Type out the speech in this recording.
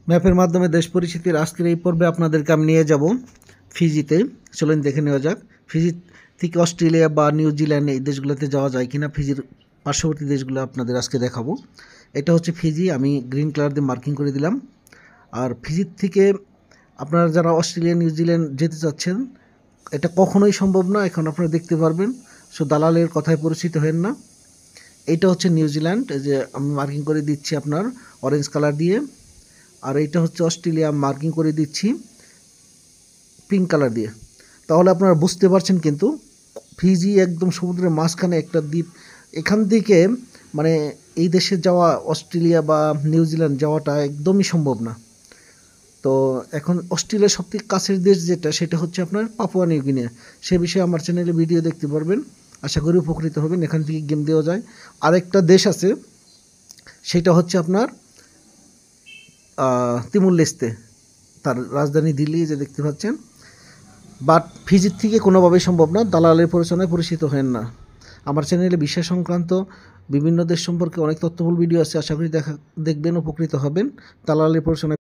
ম্যাপের মাধ্যমে দেশ পরিচিতির আজকের এই পর্বে আপনাদেরকে আমি নিয়ে যাব ফিজিতে। চলুন দেখে নেওয়া যাক ফিজি থেকে অস্ট্রেলিয়া বা নিউজিল্যান্ড এই দেশগুলোতে যাওয়া যায় কিনা। ফিজির পার্শ্ববর্তী দেশগুলো আপনাদের আজকে দেখাবো। এটা হচ্ছে ফিজি, আমি গ্রিন কালার দিয়ে মার্কিং করে দিলাম। আর ফিজির থেকে আপনারা যারা অস্ট্রেলিয়া নিউজিল্যান্ড যেতে চাচ্ছেন, এটা কখনোই সম্ভব না। এখন আপনারা দেখতে পারবেন, সো দালালের কথায় পরিচিত হেন না। এইটা হচ্ছে নিউজিল্যান্ড, এই যে আমি মার্কিং করে দিচ্ছি আপনার অরেঞ্জ কালার দিয়ে। আর এইটা হচ্ছে অস্ট্রেলিয়া, মার্কিং করে দিচ্ছি পিঙ্ক কালার দিয়ে। তাহলে আপনারা বুঝতে পারছেন কিন্তু ফিজি একদম সমুদ্রের মাঝখানে একটা দ্বীপ। এখান থেকে মানে এই দেশে যাওয়া, অস্ট্রেলিয়া বা নিউজিল্যান্ড যাওয়াটা একদমই সম্ভব না। তো এখন অস্ট্রেলিয়ার সবথেকে কাছের দেশ যেটা, সেটা হচ্ছে আপনার পাপুয়া নিউগিনিয়া। সে বিষয়ে আমার চ্যানেলে ভিডিও দেখতে পারবেন, আশা করি উপকৃত হবেন। এখান থেকে গেম দেওয়া যায়। আরেকটা দেশ আছে, সেটা হচ্ছে আপনার তিমুর লেস্তে, তার রাজধানী দিল্লি, যে দেখতে পাচ্ছেন। বাট ফিজির থেকে কোনোভাবেই সম্ভব না, দালালের প্ররোচনায় পরিচিত হেন না। আমার চ্যানেলে বিষয় সংক্রান্ত বিভিন্ন দেশ সম্পর্কে অনেক তথ্যবহুল ভিডিও আছে, আশা করি দেখবেন, উপকৃত হবেন। দালালের প্ররোচনায়